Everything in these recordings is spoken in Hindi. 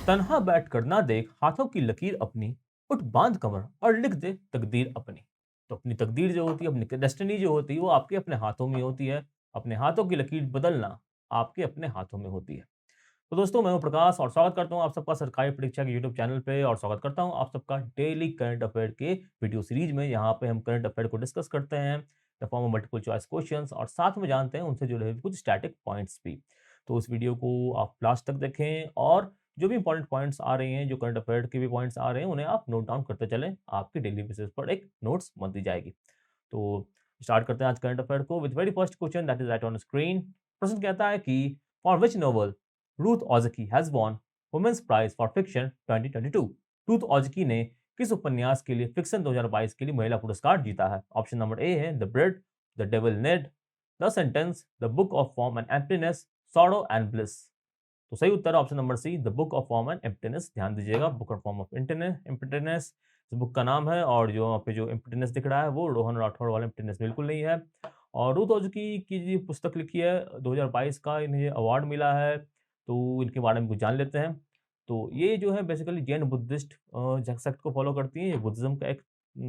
तन्हा बैठ कर ना देख हाथों की लकीर अपनी, उठ बांध कमर और लिख दे तकदीर अपनी। तो अपनी तकदीर जो होती है, अपनी डेस्टिनी जो होती है, वो आपके अपने हाथों में होती है। अपने हाथों की लकीर बदलना आपके अपने हाथों में होती है। तो दोस्तों, मैं हूं प्रकाश और स्वागत करता हूं आप सबका सरकारी परीक्षा के यूट्यूब चैनल पे, और स्वागत करता हूं आप सबका डेली करंट अफेयर के वीडियो सीरीज में। यहाँ पे हम करंट अफेयर को डिस्कस करते हैं the form of multiple choice questions, और साथ में जानते हैं उनसे जुड़े हुए कुछ स्टैटिक पॉइंट्स भी। तो इस वीडियो को आप लास्ट तक देखें, और जो भी इंपॉर्टेंट पॉइंट्स आ रहे हैं, जो करंट अफेयर के भी पॉइंट्स आ रहे हैं, उन्हें आप नोट डाउन करते चलें। आपके डेली बेसिस पर एक नोट्स बन दी जाएगी। तो स्टार्ट करते हैं आज करंट अफेयर को with very first question that is right on screen. प्रश्न कहता है कि for which novel Ruth Ozeki has won women's prize for fiction 2022। Ruth Ozeki ने किस उपन्यास के लिए फिक्शन 2022 के लिए महिला पुरस्कार जीता है? ऑप्शन नंबर ए है the bread, the devil Ned, the sentence, the book of form and emptiness, sorrow and bliss. तो सही उत्तर है option number C, the book of form and emptiness. ध्यान दीजिएगा, book of form of emptiness इस बुक का नाम है, और जो यहाँ पे जो एम्प्टीनेस दिख रहा है वो रोहन राठौड़ वाला एम्प्टीनेस बिल्कुल नहीं है। और रुथ ओज़की की जो पुस्तक लिखी है 2022 का, इन्हें अवार्ड मिला है। तो इनके बारे में कुछ जान लेते हैं। तो ये जो है बेसिकली जैन बुद्धिस्ट सेक्ट को फॉलो करती है। ये बुद्धिज्म का एक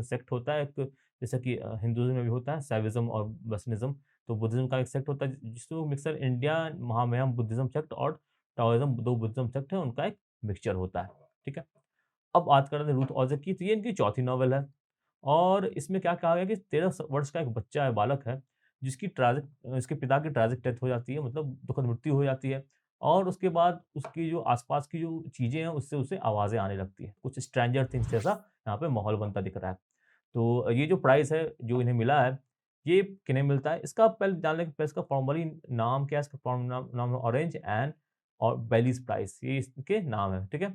सेक्ट होता है, एक जैसा कि हिंदुइज्म में भी होता है सैविज्म और वेस्टर्निज्म। तो बुद्धिज्म का एक सेक्ट होता है जिसको मिक्सर इंडिया महामहिम बुद्धिज्म सेक्ट और टाओइज्म, दो बुद्धिज्म सेक्ट है, उनका एक मिक्सचर होता है। ठीक है। अब बात करते हैं रूथ ओज़की की, तो ये इनकी चौथी नॉवेल है। और इसमें क्या कहा गया कि 13 वर्ष का एक बच्चा है, बालक है, जिसकी ट्रेजिक इसके पिता की ट्रेजिक डेथ हो जाती है, मतलब दुखद मृत्यु हो जाती है। और उसके बाद उसकी जो आसपास की जो चीज़ें हैं, उससे उसे आवाज़ें आने लगती हैं। कुछ स्ट्रेंजर थिंग्स जैसा यहाँ पे माहौल बनता दिख रहा है। तो ये जो प्राइज़ है, जो इन्हें मिला है, ये किन्हें मिलता है? इसका पहले जानने के पहले इसका फॉर्मली नाम क्या है? इसका फॉर्म नाम है ऑरेंज एंड और बेलीज़ प्राइज़, ये इसके नाम है, ठीक है?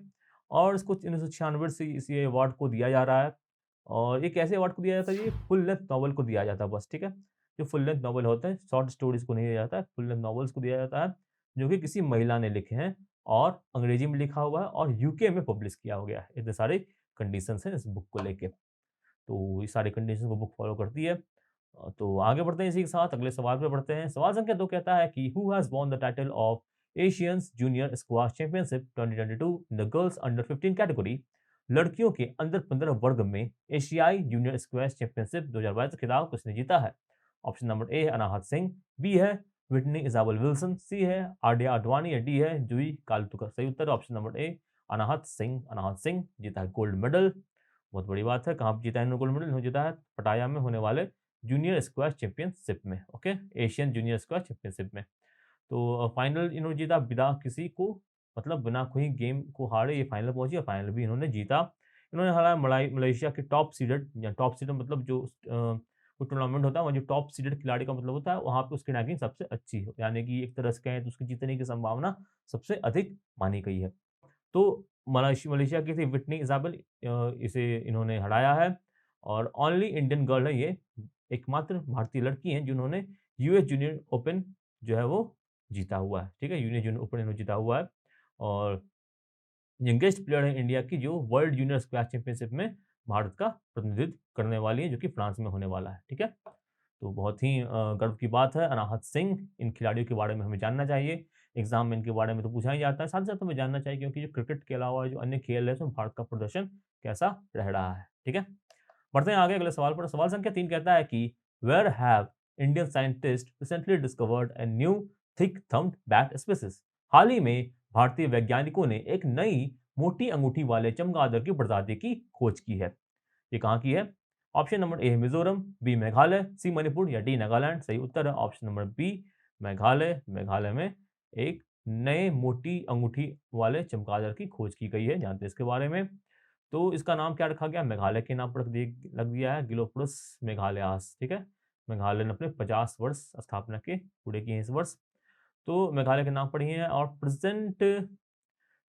और इसको 1996 से इस ये अवार्ड को दिया जा रहा है। और ये कैसे अवार्ड को दिया जाता है? ये फुल लेंथ नॉवल को दिया जाता है बस, ठीक है? जो फुल लेंथ नॉवल होते हैं, शॉर्ट स्टोरीज़ को नहीं दिया जाता है, फुल लेंथ नॉवेल्स को दिया जाता है, जो कि किसी महिला ने लिखे हैं और अंग्रेजी में लिखा हुआ है और यूके में पब्लिश किया हो गया है। इतने सारे कंडीशंस हैं इस बुक को लेके। तो ये सारे कंडीशन को बुक फॉलो करती है। तो आगे बढ़ते हैं इसी के साथ, अगले सवाल पे बढ़ते हैं। सवाल संख्या 2 कहता है कि who has won the title of Asians junior squash championship 2022 in the girls under 15 category. लड़कियों के अंडर 15 वर्ग में एशियाई जूनियर स्क्वैश चैंपियनशिप 2022 का खिताब किसने जीता है? ऑप्शन नंबर ए है अनाहत सिंह, बी है विटनी इजाबल विल्सन, सी है आर्डिया अडवाणी, या डी है जूही कालटुकर। सही उत्तर है option number A, Anahat Singh. Anahat Singh जीता है गोल्ड मेडल। बहुत बड़ी बात है। कहाँ जीता है इन्होंने गोल्ड मेडल? इन्होंने जीता है पटाया में होने वाले जूनियर स्क्वैश चैंपियनशिप में। Okay, Asian junior squash championship में। तो फाइनल इन्होंने जीता बिना किसी को, मतलब बिना कोई गेम को हारे ये फाइनल पहुंची, और फाइनल भी इन्होंने जीता। इन्होंने हारा मलेशिया के टॉप सीडेड, या टॉप सीडेड मतलब जो वो टूर्नामेंट होता है, वहाँ जो टॉप सीडेड खिलाड़ी का मतलब होता है, वहाँ पे उसकी रैंकिंग सबसे अच्छी हो, यानी कि एक तरह से कहें तो उसके जीतने की संभावना सबसे अधिक मानी गई है। तो मलेशिया की थी विटनी इज़ाबेल, इसे इन्होंने हराया है। और ओनली इंडियन गर्ल है ये, एकमात्र भारतीय लड़की हैं जिन्होंने यूएस जूनियर ओपन जो है वो जीता हुआ है, ठीक है? यूनियन जूनियर ओपन इन्होंने जीता हुआ है। और यंगेस्ट प्लेयर है इंडिया की जो वर्ल्ड जूनियर स्क्वैश चैंपियनशिप में भारत का प्रतिनिधित्व करने वाली है, जो कि फ्रांस में होने वाला है, ठीक है? तो बहुत ही गर्व की बात है। अनाहत सिंह, इन खिलाड़ियों के बारे में हमें जानना चाहिए। एग्ज़ाम में इनके बारे में तो पूछा ही जाता है, साथ ही साथ हमें जानना चाहिए क्योंकि जो क्रिकेट के अलावा जो अन्य खेल है, उसमें भारत का प्रदर्शन कैसा रह रहा है, ठीक है? बढ़ते हैं आगे अगले सवाल पर। सवाल संख्या 3 कहता है कि where have Indian scientist recently discovered a new thick thumbed bat species. हाल ही में भारतीय वैज्ञानिकों ने एक नई मोटी अंगूठी वाले चमगादड़ की प्रजाति की खोज की है। ये कहाँ की है? Option number A Mizoram, B Meghalaya, C Manipur, या डी नागालैंड। सही उत्तर है option number B, Meghalaya. Meghalaya में एक नए मोटी अंगूठी वाले चमगादड़ की खोज की गई है। जानते हैं इसके बारे में। तो इसका नाम क्या रखा गया? मेघालय के नाम पर लग दिया है, गिलोपोडस मेघालयास, ठीक है? मेघालय ने अपने 50 वर्ष स्थापना के पूरे किए हैं इस वर्ष। तो मेघालय के नाम पर ही है। और प्रेजेंट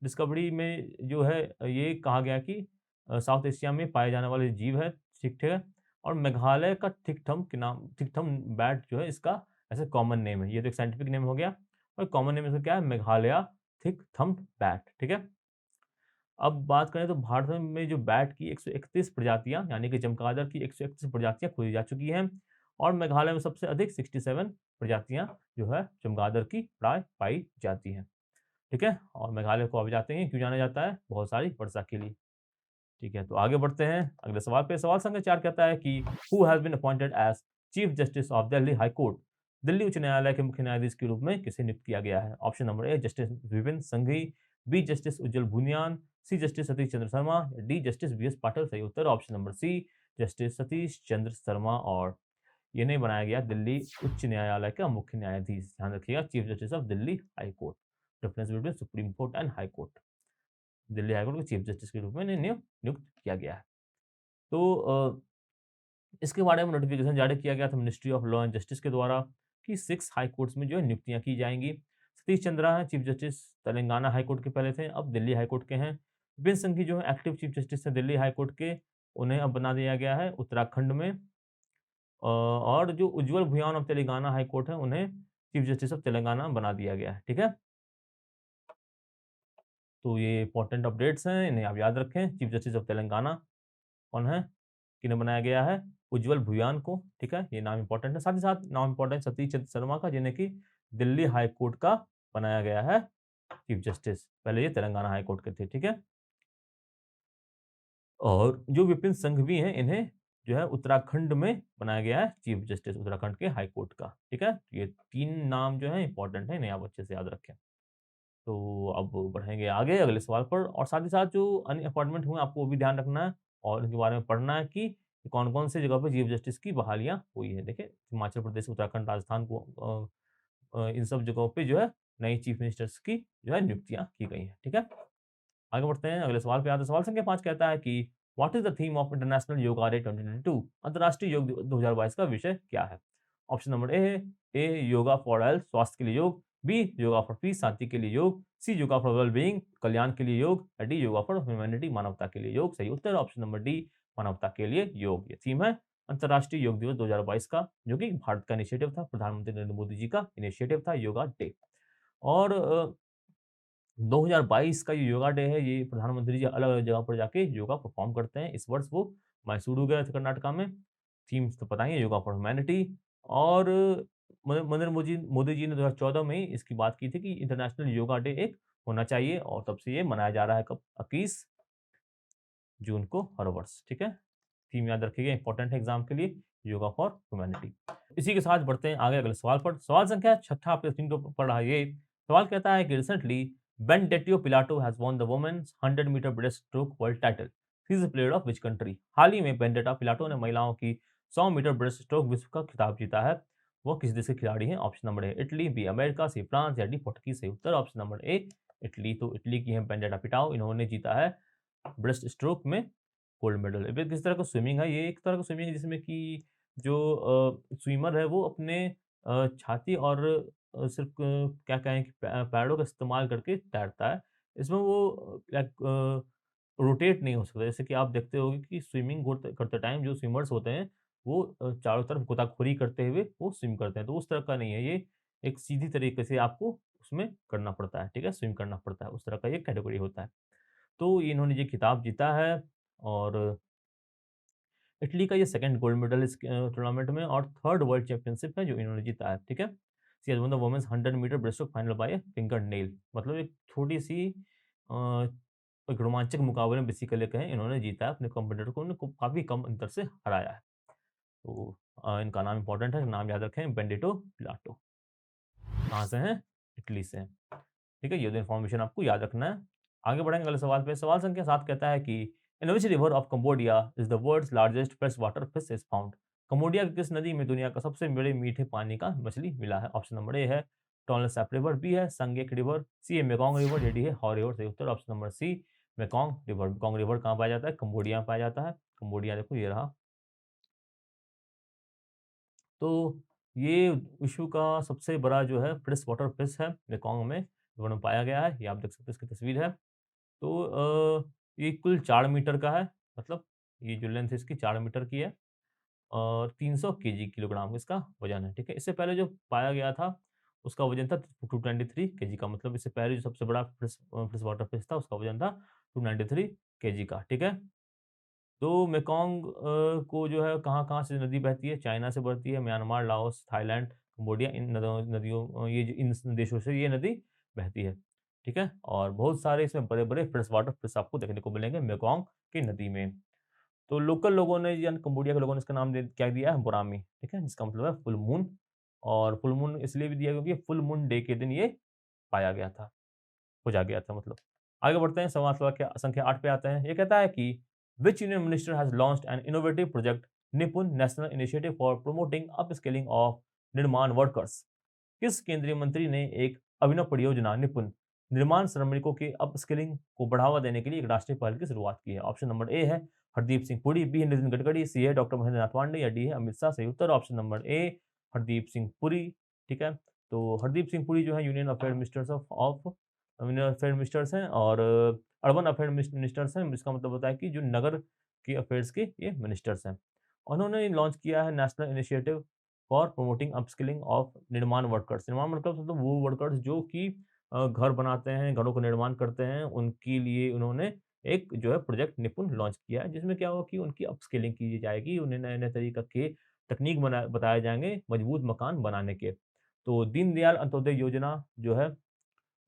डिस्कवरी में जो है ये कहा गया कि साउथ एशिया में पाए जाने वाले जीव है, ठीक है? और मेघालय का थिकथम के नाम, थिकथम बैट जो है इसका ऐसे कॉमन नेम है। ये तो एक साइंटिफिक नेम हो गया, और कॉमन नेम इसका क्या है? मेघालया थिकथम्ड बैट, ठीक है? अब बात करें तो भारत में जो बैट की 131 प्रजातियां, यानी कि चमगादड़ की 131 प्रजातियां खोजी जा चुकी हैं। और मेघालय में सबसे अधिक 67 प्रजातियां जो है चमगादड़ की प्राय पाई जाती हैं। ठीक है? और मेघालय को आप जानते हैं क्यों जाना जाता है? बहुत सारी वर्षा के लिए। ठीक है, तो आगे बढ़ते हैं अगले सवाल पे। सवाल संख्या 4 कहता है कि who has been appointed as chief justice of Delhi high court? Delhi उच्च न्यायालय के मुख्य न्यायाधीश के रूप में किसे नियुक्त किया गया है? Option number A justice Vipin Sanghi, B justice Ujjal Bhuyan, C justice Satish Chandra Sharma, D justice B S. Patil. सही उत्तर option number C justice Satish Chandra Sharma. और ये नहीं बनाया गया दिल्ली उच्च न्यायालय का मुख्य न्यायाधीश। ध्यान रखिएगा chief justice of Delhi high court. Difference between supreme court and high court. Delhi high court के चीफ जस्टिस के रूप में इन्हें नियुक्त किया गया है। तो इसके बारे में नोटिफिकेशन जारी किया गया था ministry of law and justice के द्वारा कि 6 हाई कोर्ट्स में जो है नियुक्तियां की जाएंगी। सतीश चंद्रा हैं chief justice Telangana high court के पहले थे, अब दिल्ली हाई कोर्ट के हैं। विपिन संघवी जो है एक्टिव चीफ जस्टिस हैं दिल्ली हाई कोर्ट के, उन्हें अब बना दिया गया है उत्तराखंड में। और जो Ujjal Bhuyan of Telangana high court है, उन्हें चीफ जस्टिस ऑफ तेलंगाना बना दिया गया है। ठीक है, तो ये इंपॉर्टेंट अपडेट्स हैं, इन्हें आप याद रखें। चीफ जस्टिस ऑफ तेलंगाना कौन है, किन्हें बनाया गया है? उज्जवल भुयान को। ठीक है, ये नाम इंपॉर्टेंट है। साथ ही साथ नाम इंपॉर्टेंट सतीश चंद्र शर्मा का, जिन्हें कि दिल्ली हाई कोर्ट का बनाया गया है चीफ जस्टिस। पहले ये तेलंगाना हाई कोर्ट के थे। ठीक है, और जो विपिन संघवी हैं, इन्हें जो है उत्तराखंड में बनाया गया है चीफ जस्टिस उत्तराखंड के हाई कोर्ट का। ठीक है, ये 3 नाम जो है इंपॉर्टेंट है, इन्हें आप अच्छे से याद रखें। तो अब बढ़ेंगे आगे अगले सवाल पर, और साथ ही साथ जो अन्य अपॉइंटमेंट हुए आपको वो भी ध्यान रखना है और इनके बारे में पढ़ना है कि कौन-कौन सी जगह पे चीफ जस्टिस की बहालियाँ हुई हैं। देखिए, हिमाचल प्रदेश, उत्तराखंड, राजस्थान को इन सब जगहों पे जो है नई चीफ मिनिस्टर्स की जो है नियुक्तियाँ की गई हैं। ठीक है? आगे बढ़ते हैं अगले सवाल पे आते हैं। सवाल संख्या 5 कहता है कि what is the theme of international yoga day 2022? अंतर्राष्ट्रीय योग दिवस 2022 का विषय क्या है? ऑप्शन नंबर ए है ए योगा फॉर हेल्थ स्वास्थ्य के लिए योग, बी योगा फॉर पीस शांति के लिए योग, सी योगा फॉर वेल बीइंग कल्याण के लिए योग, या डी योगा फॉर ह्यूमैनिटी मानवता के लिए योग। सही उत्तर ऑप्शन नंबर डी मानवता के लिए योग। ये थीम है अंतर्राष्ट्रीय योग दिवस 2022 का, जो कि भारत का इनिशिएटिव था, प्रधानमंत्री नरेंद्र मोदी जी का इनिशिएटिव था योगा डे। और 2022 का ये योगा डे है, ये प्रधानमंत्री जी अलग-अलग जगह पर जाके योगा परफ़ॉर्म करते हैं। इस वर्ष वो मैसूरू गए थे कर्नाटका में। थीम्स तो पता ही है, योगा फॉर ह्यूमैनिटी। और नरेंद्र मोदी जी ने 2014 में ही इसकी बात की थी कि इंटरनेशनल योगा डे एक होना चाहिए, और तब से ये मनाया जा रहा है कब? 21 जून को हर वर्ष। ठीक है? थीम याद रखिएगा, इंपॉर्टेंट है एग्ज़ाम के लिए, योगा फॉर ह्यूमैनिटी। इसी के साथ बढ़ते हैं आगे अगले सवाल पर। सवाल संख्या 6 आपके स्क्रीन पे पड़ रहा है ये। सवाल कहता है कि recently Benedetta Pilato has won the women's 100 metre breast stroke world title. He is a player of which country? हाल ही में बेनेडिक्टो पिलाटो ने महिलाओं की 100 मीटर ब्रेस्ट स्ट्रोक विश्व का खिताब जीता है। वो किस देश के खिलाड़ी हैं? Option number A Italy, B America, C France, या डी पुर्तगाल। सही उत्तर ऑप्शन नंबर ए इटली। तो इटली की हैं बेनेडिक्टो पिलाटो, इन्होंने जीता है ब्रेस्ट स्ट्रोक में गोल्ड मेडल। ये किस तरह का स्विमिंग है? ये एक तरह का स्विमिंग है जिसमें कि जो स्विमर है वो अपने छाती और सिर्फ़ क्या कहें कि पैरों का इस्तेमाल करके तैरता है। इसमें वो रोटेट नहीं हो सकता। जैसे कि आप देखते होंगे कि स्विमिंग करते करते टाइम जो स्विमर्स होते हैं, वो चारों तरफ गोताखोरी करते हुए वो स्विम करते हैं। तो उस तरह का नहीं है ये, एक सीधी तरीके से आपको उसमें करना पड़ता है, ठीक है? स्विम करना पड़ता है, उस तरह का ये कैटेगरी होता है। तो इन्होंने ये खिताब जीता है, और इटली का ये सेकंड गोल्ड मेडल इस टूर्नामेंट में, और थर्ड वर्ल्ड चैंपियनशिप है जो इन्होंने जीता है। ठीक है, she has won the women's 100 metre breaststroke final by a fingernail. मतलब एक छोटी सी एक रोमांचक मुकाबले में बेसिकली कहें, इन्होंने जीता है अपने कॉम्पिटिटर को, उन्हें काफी कम अंतर से हराया है। तो इनका नाम इंपॉर्टेंट है, नाम याद रखें, बेनेडिक्टो पिलाटो। कहाँ से हैं? इटली से हैं। ठीक है, ये तो इन्फॉर्मेशन आपको याद रखना है। आगे बढ़ेंगे अगले सवाल पे। सवाल संख्या 7 कहता है कि in which river of Cambodia is the world's largest freshwater fish is found? Cambodia की किस नदी में दुनिया का सबसे बड़े मीठे पानी का मछली मिला है? ऑप्शन नंबर ए है टोनले सैप रिवर, बी है संगेक रिवर, सी है मेकोंग रिवर, या डी है हाओ रिवर। सही उत्तर option number C Mekong river. Mekong river कहाँ पाया जाता है? कंबोडिया में पाया जाता है। कंबोडिया देखो ये रहा। तो ये विश्व का सबसे बड़ा जो है फ्रेश वाटर फिश है, मेकोंग में रिवर में पाया गया है। ये आप देख सकते हैं, इसकी तस्वीर है। तो ये कुल 4 मीटर का है, मतलब ये जो लेंथ है इसकी 4 मीटर की है, और 300 केजी किलोग्राम इसका वज़न है, ठीक है? इससे पहले जो पाया गया था, उसका वज़न था 293 केजी का, मतलब इससे पहले जो सबसे बड़ा फ्रेश वाटर फिश था, उसका वज़न था 293 केजी का, ठीक है? तो मेकोंग को जो है कहाँ-कहाँ से नदी बहती है? चाइना से बहती है, म्यांमार, लाओस, थाईलैंड, कंबोडिया, इन नदियों ये जो इन देशों से ये नदी बहती है, ठीक है? और बहुत सारे इसमें बड़े-बड़े फ्रेश वाटर फिश आपको देखने को मिलेंगे मेकॉन्ग की नदी में। तो लोकल लोगों ने यानी कंबोडिया के लोगों ने इसका नाम दे क्या दिया है बोरामी, ठीक है? जिसका मतलब है फुल मून और फुल मून इसलिए भी दिया क्योंकि फुल मून डे के दिन ये पाया गया था, खोजा गया था मतलब। आगे बढ़ते हैं सवाल संख्या संख्या 8 पे आते हैं। ये कहता है कि which union minister has launched an innovative project NIPUN national initiative for promoting upskilling of Nirman workers? किस केंद्रीय मंत्री ने एक अभिनव परियोजना निपुण निर्माण श्रमिकों के अपस्किलिंग को बढ़ावा देने के लिए एक राष्ट्रीय पहल की शुरुआत की है? ऑप्शन नंबर ए है हरदीप सिंह पुरी, बी है नितिन गडकरी, सी है डॉक्टर महेंद्र नाथ पांडे या डी है अमित शाह। सही उत्तर option number A Hardeep Singh Puri, ठीक है। तो हरदीप सिंह पुरी जो है union affair ministers of union affair ministers हैं और अर्बन अफेयर मिनिस्टर्स हैं। इसका मतलब होता है कि जो नगर के अफेयर्स के ये मिनिस्टर्स हैं। उन्होंने लॉन्च किया है national initiative for promoting upskilling of Nirman workers. निर्माण वर्कर्स मतलब वो वर्कर्स जो कि घर बनाते हैं, घरों का निर्माण करते हैं, उनके लिए उन्होंने एक जो है प्रोजेक्ट निपुण लॉन्च किया है, जिसमें क्या होगा कि उनकी अपस्किलिंग की जाएगी, उन्हें नए-नए तरीक़ा के तकनीक बताए जाएँगे मजबूत मकान बनाने के। तो दीनदयाल अंत्योदय योजना जो है,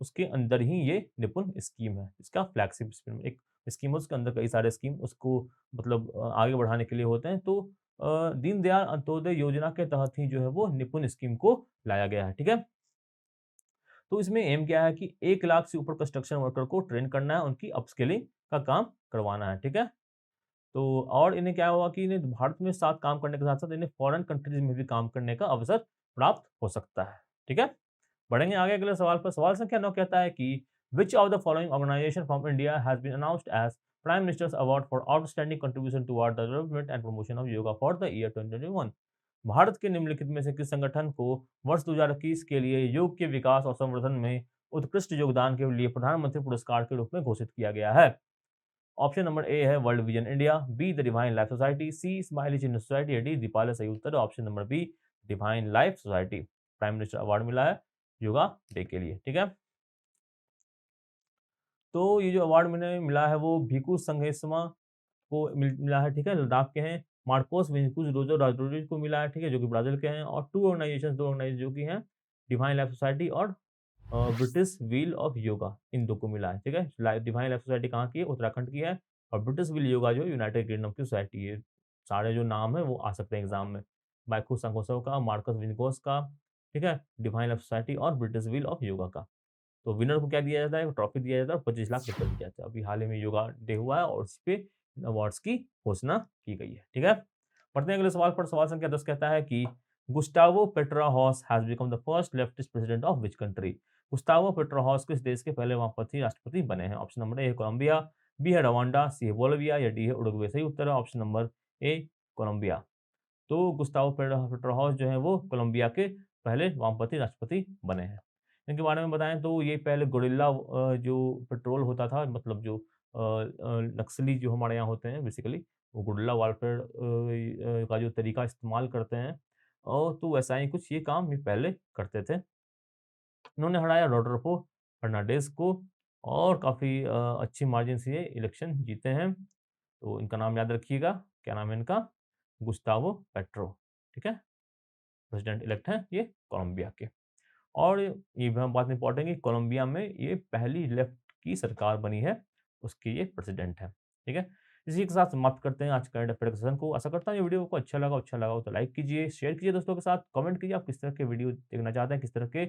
उसके अंदर ही ये निपुण स्कीम है। इसका फ्लैगशिप स्कीम एक स्कीम है, उसके अंदर कई सारे स्कीम उसको मतलब आगे बढ़ाने के लिए होते हैं। तो दीनदयाल अंत्योदय योजना के तहत ही जो है वो निपुण स्कीम को लाया गया है, ठीक है? तो इसमें एम क्या है कि 1 लाख से ऊपर कंस्ट्रक्शन वर्कर को ट्रेन करना है, उनकी अपस्किलिंग का काम करवाना है, ठीक है? तो और इन्हें क्या हुआ कि इन्हें भारत में साथ काम करने के साथ-साथ इन्हें फॉरेन कंट्रीज़ में भी काम करने का अवसर प्राप्त हो सकता है, ठीक है? बढ़ेंगे आगे अगले सवाल पर। सवाल संख्या 9 कहता है कि which of the following organization from India has been announced as prime minister's award for outstanding contribution toward the development and promotion of yoga for the year 2021? Bharat के निम्नलिखित में से किस संगठन को वर्ष 2021 के लिए योग के विकास और संवर्धन में उत्कृष्ट योगदान के लिए प्रधानमंत्री पुरस्कार के रूप में घोषित किया गया है? ऑप्शन नंबर ए है world vision India, B the divine life society, C smiley children society या डी दीपाला। सही उत्तर है option number B divine life society. Prime minister award मिला है योगा डे के लिए, ठीक है। तो ये जो अवार्ड मिला है वो भिकू संघेस्मा को मिला है, ठीक है, लद्दाख के हैं। मार्कोस विनिकुस रोजो राड्रिगेज को मिला है, ठीक है, जो कि ब्राज़ील के हैं और 2 ऑर्गनाइजेशन जो कि हैं डिवाइन लाइफ सोसाइटी और ब्रिटिश व्हील ऑफ योगा, इन 2 को मिला है, ठीक है। डिवाइन लाइफ सोसाइटी कहाँ की है? उत्तराखंड की है और ब्रिटिश व्हील योगा जो यूनाइटेड किंगडम की सोसाइटी है। सारे जो नाम है वो आ सकते हैं एग्ज़ाम में। माइको संकोसव का, मार्कस विनिकोस का, ठीक है, डिवाइन लाइफ सोसाइटी और ब्रिटिश व्हील ऑफ योगा का। तो विनर को क्या दिया जाता है? ट्रॉफी दिया जाता है और 25 लाख रुपए दिया जाता है। अभी हाल ही में योगा डे हुआ है और इस पे अवार्ड्स की घोषणा की गई है, ठीक है। पढ़ते हैं अगले सवाल पर। सवाल संख्या 10 कहता है कि Gustavo Petro has become the first leftist president of which country? Gustavo Petro किस देश के पहले वामपंथी राष्ट्रपति बने हैं? ऑप्शन नंबर ए है कोलंबिया, बी है रवांडा, सी है बोलिविया या डी है उरुग्वे। सही उत्तर है ऑप्शन नंबर ए कोलंबिया। तो गुस्तावो पेट्राहॉस जो है वो कोलंबिया के पहले वामपंथी राष्ट्रपति बने हैं। इनके बारे में बताएँ तो ये पहले गुरिल्ला जो पेट्रोल होता था मतलब जो नक्सली जो हमारे यहाँ होते हैं बेसिकली वो गुरिल्ला वारफेयर का जो तरीका इस्तेमाल करते हैं और तो वैसा ही कुछ ये काम ये पहले करते थे। इन्होंने हराया रोड्रिगो फर्नांडिस को और काफ़ी अच्छी मार्जिन से ये इलेक्शन जीते हैं। तो इनका नाम याद रखिएगा, क्या नाम है इनका? गुस्तावो पेट्रो, ठीक है? प्रेसिडेंट इलेक्ट हैं ये कोलंबिया के। और ये भी बात इम्पोर्टेंट है कि कोलंबिया में ये पहली लेफ्ट की सरकार बनी है, उसके ये प्रेसिडेंट हैं, ठीक है? इसी के साथ समाप्त करते हैं आज करंट अफेयर के सेशन को। आशा करता हूँ ये वीडियो आपको अच्छा लगा हो तो लाइक कीजिए, शेयर कीजिए दोस्तों के साथ, कमेंट कीजिए आप किस तरह के वीडियो देखना चाहते हैं, किस तरह के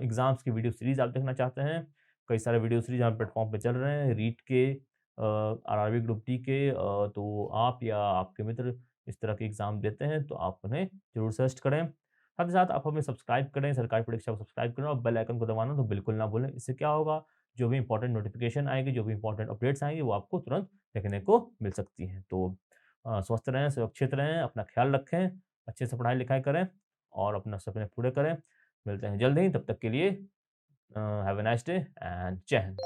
एग्ज़ाम्स की वीडियो सीरीज़ आप देखना चाहते हैं। कई सारे वीडियो सीरीज़ हमारे प्लेटफ़ॉर्म पे चल रहे हैं, रीट के आरआरबी ग्रुप डी के तो आप या आपके मित्र इस तरह के एग्ज़ाम देते हैं, तो आप उन्हें ज़रूर सर्च करें। साथ ही साथ आप हमें सब्सक्राइब करें, सरकारी परीक्षा को सब्सक्राइब करें और बेल आइकन को दबाना तो बिल्कुल ना भूलें। इससे क्या होगा, जो भी इम्पोर्टेंट नोटिफ़िकेशन आएगी, जो भी इम्पोर्टेंट अपडेट्स आएँगी, वो आपको तुरंत देखने को मिल सकती हैं। तो स्वस्थ रहें, सुरक्षित रहें, अपना ख़्याल रखें, अच्छे से पढ़ाई-लिखाई करें और अपना सपने पूरे करें। मिलते हैं जल्द ही, तब तक के लिए have a nice day and जय हिंद।